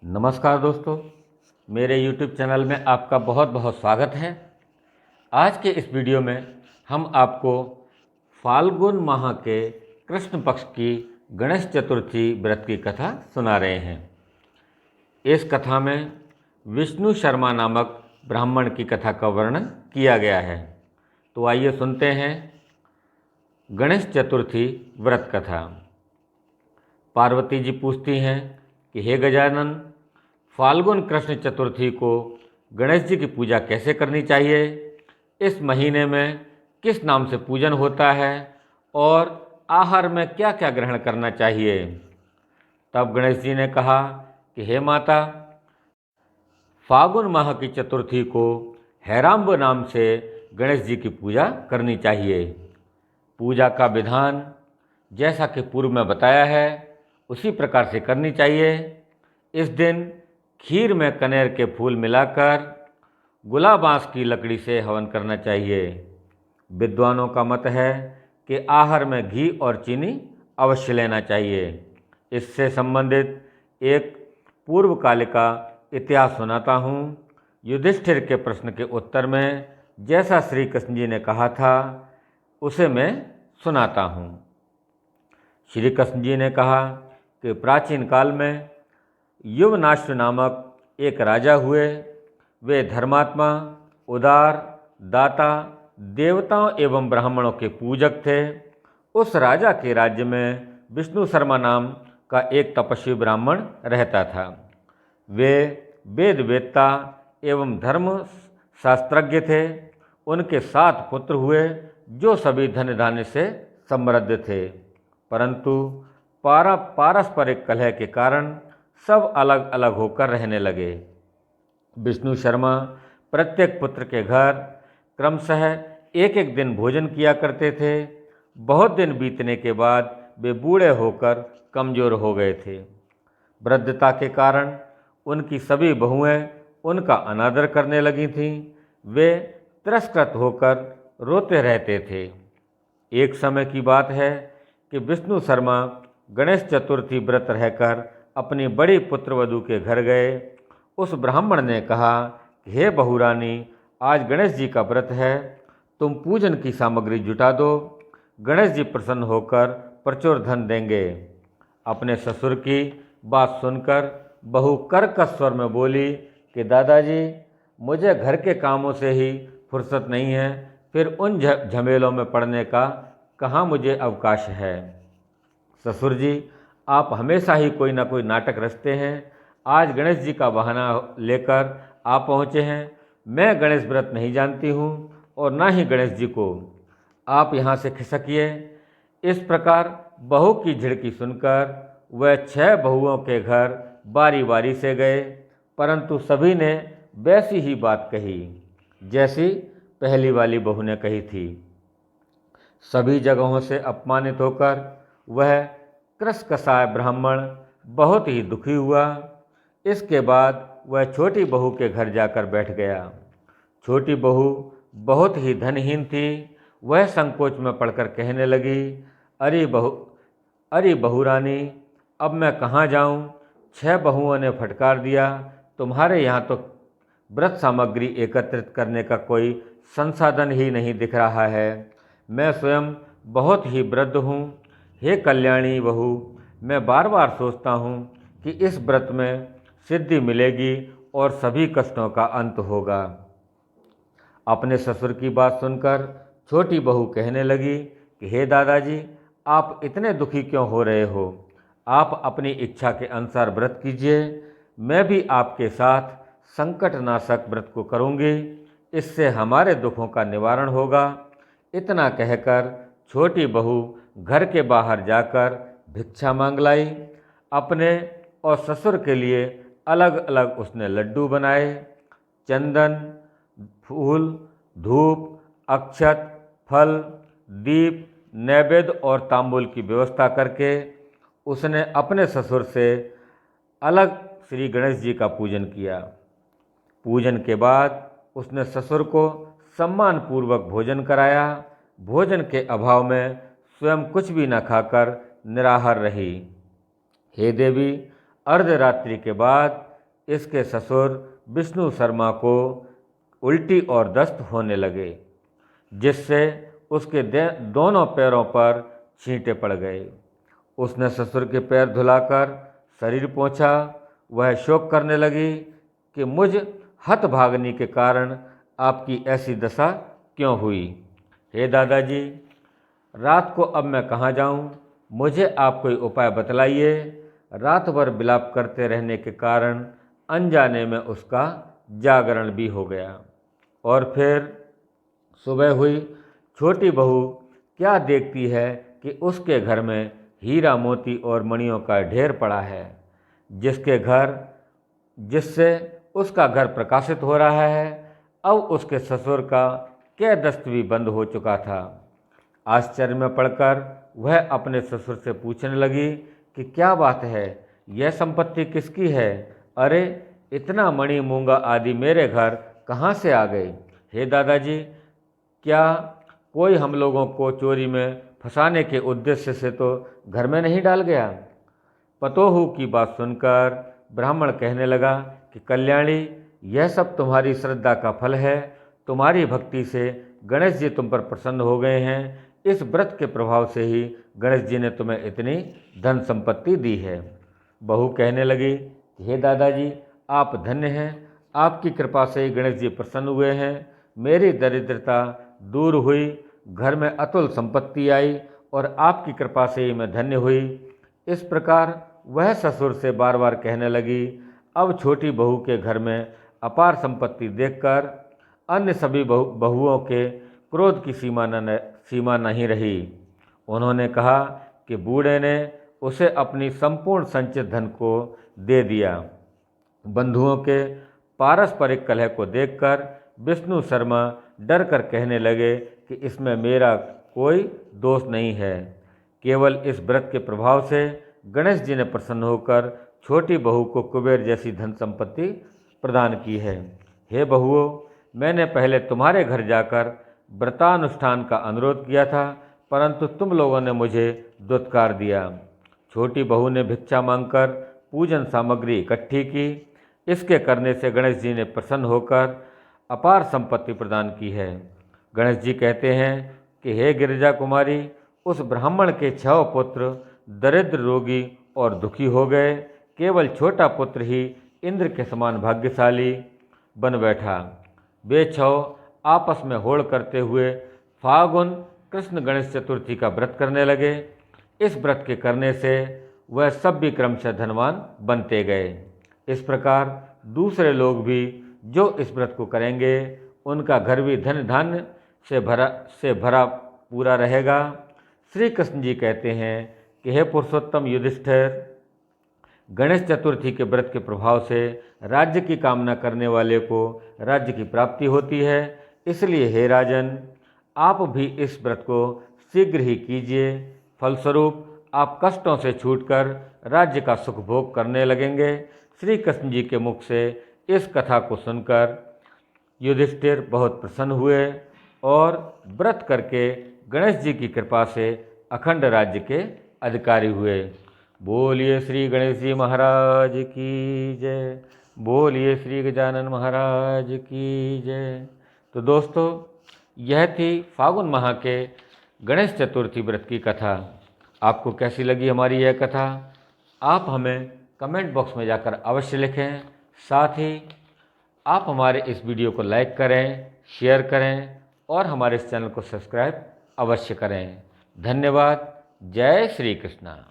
नमस्कार दोस्तों, मेरे YouTube चैनल में आपका बहुत बहुत स्वागत है। आज के इस वीडियो में हम आपको फाल्गुन माह के कृष्ण पक्ष की गणेश चतुर्थी व्रत की कथा सुना रहे हैं। इस कथा में विष्णु शर्मा नामक ब्राह्मण की कथा का वर्णन किया गया है। तो आइए सुनते हैं गणेश चतुर्थी व्रत कथा। पार्वती जी पूछती हैं कि हे गजानन, फाल्गुन कृष्ण चतुर्थी को गणेश जी की पूजा कैसे करनी चाहिए, इस महीने में किस नाम से पूजन होता है और आहार में क्या क्या ग्रहण करना चाहिए। तब गणेश जी ने कहा कि हे माता, फाल्गुन माह की चतुर्थी को हैराम्ब नाम से गणेश जी की पूजा करनी चाहिए। पूजा का विधान जैसा कि पूर्व में बताया है उसी प्रकार से करनी चाहिए। इस दिन खीर में कनेर के फूल मिलाकर गुलाब बाँस की लकड़ी से हवन करना चाहिए। विद्वानों का मत है कि आहार में घी और चीनी अवश्य लेना चाहिए। इससे संबंधित एक पूर्वकालिका इतिहास सुनाता हूँ। युधिष्ठिर के प्रश्न के उत्तर में जैसा श्री कृष्ण जी ने कहा था उसे मैं सुनाता हूँ। श्री कृष्ण जी ने कहा कि प्राचीन काल में युवनाश्व नामक एक राजा हुए। वे धर्मात्मा, उदार, दाता, देवताओं एवं ब्राह्मणों के पूजक थे। उस राजा के राज्य में विष्णु शर्मा नाम का एक तपस्वी ब्राह्मण रहता था। वे वेद वेत्ता एवं धर्म शास्त्रज्ञ थे। उनके 7 पुत्र हुए जो सभी धन धान्य से समृद्ध थे, परंतु पारस्परिक कलह के कारण सब अलग अलग होकर रहने लगे। विष्णु शर्मा प्रत्येक पुत्र के घर क्रमशः एक एक दिन भोजन किया करते थे। बहुत दिन बीतने के बाद वे बूढ़े होकर कमज़ोर हो गए थे। वृद्धता के कारण उनकी सभी बहुएं उनका अनादर करने लगी थीं। वे तिरस्कृत होकर रोते रहते थे। एक समय की बात है कि विष्णु शर्मा गणेश चतुर्थी व्रत रहकर अपनी बड़ी पुत्रवधू के घर गए। उस ब्राह्मण ने कहा, हे बहुरानी, आज गणेश जी का व्रत है, तुम पूजन की सामग्री जुटा दो। गणेश जी प्रसन्न होकर प्रचुर धन देंगे। अपने ससुर की बात सुनकर बहू कर्कश स्वर में बोली कि दादाजी, मुझे घर के कामों से ही फुर्सत नहीं है, फिर उन झमेलों में पड़ने का कहाँ मुझे अवकाश है। ससुर जी, आप हमेशा ही कोई ना कोई नाटक रचते हैं। आज गणेश जी का बहाना लेकर आप पहुँचे हैं। मैं गणेश व्रत नहीं जानती हूँ और ना ही गणेश जी को। आप यहाँ से खिसकिए। इस प्रकार बहू की झिड़की सुनकर वह 6 बहुओं के घर बारी बारी से गए, परंतु सभी ने वैसी ही बात कही जैसी पहली वाली बहू ने कही थी। सभी जगहों से अपमानित होकर वह कृशकसाय ब्राह्मण बहुत ही दुखी हुआ। इसके बाद वह छोटी बहू के घर जाकर बैठ गया। छोटी बहू बहुत ही धनहीन थी। वह संकोच में पड़कर कहने लगी, अरे बहुरानी, अब मैं कहाँ जाऊँ? 6 बहुओं ने फटकार दिया। तुम्हारे यहाँ तो व्रत सामग्री एकत्रित करने का कोई संसाधन ही नहीं दिख रहा है। मैं स्वयं बहुत ही वृद्ध हूँ। हे कल्याणी बहू, मैं बार बार सोचता हूँ कि इस व्रत में सिद्धि मिलेगी और सभी कष्टों का अंत होगा। अपने ससुर की बात सुनकर छोटी बहू कहने लगी कि हे दादाजी, आप इतने दुखी क्यों हो रहे हो? आप अपनी इच्छा के अनुसार व्रत कीजिए। मैं भी आपके साथ संकटनाशक व्रत को करूँगी। इससे हमारे दुखों का निवारण होगा। इतना कहकर छोटी बहू घर के बाहर जाकर भिक्षा मांग लाई। अपने और ससुर के लिए अलग अलग उसने लड्डू बनाए। चंदन, फूल, धूप, अक्षत, फल, दीप, नैवेद्य और तांबूल की व्यवस्था करके उसने अपने ससुर से अलग श्री गणेश जी का पूजन किया। पूजन के बाद उसने ससुर को सम्मान पूर्वक भोजन कराया। भोजन के अभाव में स्वयं कुछ भी न खाकर निराहार रही। हे देवी, अर्धरात्रि के बाद इसके ससुर विष्णु शर्मा को उल्टी और दस्त होने लगे, जिससे उसके दोनों पैरों पर छींटे पड़ गए। उसने ससुर के पैर धुलाकर शरीर पोंछा। वह शोक करने लगी कि मुझ हतभागिनी के कारण आपकी ऐसी दशा क्यों हुई। हे दादाजी, रात को अब मैं कहाँ जाऊँ? मुझे आप कोई उपाय बतलाइए। रात भर विलाप करते रहने के कारण अनजाने में उसका जागरण भी हो गया। और फिर सुबह हुई। छोटी बहू क्या देखती है कि उसके घर में हीरा मोती और मणियों का ढेर पड़ा है, जिससे उसका घर प्रकाशित हो रहा है। अब उसके ससुर का कै दस्त भी बंद हो चुका था। आश्चर्य में पड़कर वह अपने ससुर से पूछने लगी कि क्या बात है, यह संपत्ति किसकी है? अरे, इतना मणि मूंगा आदि मेरे घर कहाँ से आ गए? हे दादाजी, क्या कोई हम लोगों को चोरी में फंसाने के उद्देश्य से तो घर में नहीं डाल गया? पतोहू की बात सुनकर ब्राह्मण कहने लगा कि कल्याणी, यह सब तुम्हारी श्रद्धा का फल है। तुम्हारी भक्ति से गणेश जी तुम पर प्रसन्न हो गए हैं। इस व्रत के प्रभाव से ही गणेश जी ने तुम्हें इतनी धन संपत्ति दी है। बहू कहने लगी, हे दादाजी, आप धन्य हैं। आपकी कृपा से ही गणेश जी प्रसन्न हुए हैं। मेरी दरिद्रता दूर हुई, घर में अतुल संपत्ति आई और आपकी कृपा से ही मैं धन्य हुई। इस प्रकार वह ससुर से बार बार कहने लगी। अब छोटी बहू के घर में अपार संपत्ति देखकर अन्य सभी बहुओं के क्रोध की सीमा नहीं रही। उन्होंने कहा कि बूढ़े ने उसे अपनी संपूर्ण संचित धन को दे दिया। बंधुओं के पारस्परिक कलह को देखकर विष्णु शर्मा डर कर कहने लगे कि इसमें मेरा कोई दोष नहीं है। केवल इस व्रत के प्रभाव से गणेश जी ने प्रसन्न होकर छोटी बहू को कुबेर जैसी धन संपत्ति प्रदान की है। हे बहुओं, मैंने पहले तुम्हारे घर जाकर व्रतानुष्ठान का अनुरोध किया था, परंतु तुम लोगों ने मुझे दुत्कार दिया। छोटी बहू ने भिक्षा मांगकर पूजन सामग्री इकट्ठी की। इसके करने से गणेश जी ने प्रसन्न होकर अपार संपत्ति प्रदान की है। गणेश जी कहते हैं कि हे गिरिजा कुमारी, उस ब्राह्मण के 6 पुत्र दरिद्र, रोगी और दुखी हो गए। केवल छोटा पुत्र ही इंद्र के समान भाग्यशाली बन बैठा। वे 6 आपस में होड़ करते हुए फागुन कृष्ण गणेश चतुर्थी का व्रत करने लगे। इस व्रत के करने से वह सब भी क्रमशः धनवान बनते गए। इस प्रकार दूसरे लोग भी जो इस व्रत को करेंगे, उनका घर भी धन धान्य से भरा पूरा रहेगा। श्री कृष्ण जी कहते हैं कि हे पुरुषोत्तम युधिष्ठिर, गणेश चतुर्थी के व्रत के प्रभाव से राज्य की कामना करने वाले को राज्य की प्राप्ति होती है। इसलिए हे राजन, आप भी इस व्रत को शीघ्र ही कीजिए। फलस्वरूप आप कष्टों से छूटकर राज्य का सुख भोग करने लगेंगे। श्री कृष्ण जी के मुख से इस कथा को सुनकर युधिष्ठिर बहुत प्रसन्न हुए और व्रत करके गणेश जी की कृपा से अखंड राज्य के अधिकारी हुए। बोलिए श्री गणेश जी महाराज की जय। बोलिए श्री गजानन महाराज की जय। तो दोस्तों, यह थी फागुन माह के गणेश चतुर्थी व्रत की कथा। आपको कैसी लगी हमारी यह कथा? आप हमें कमेंट बॉक्स में जाकर अवश्य लिखें। साथ ही आप हमारे इस वीडियो को लाइक करें, शेयर करें और हमारे इस चैनल को सब्सक्राइब अवश्य करें। धन्यवाद। जय श्री कृष्णा।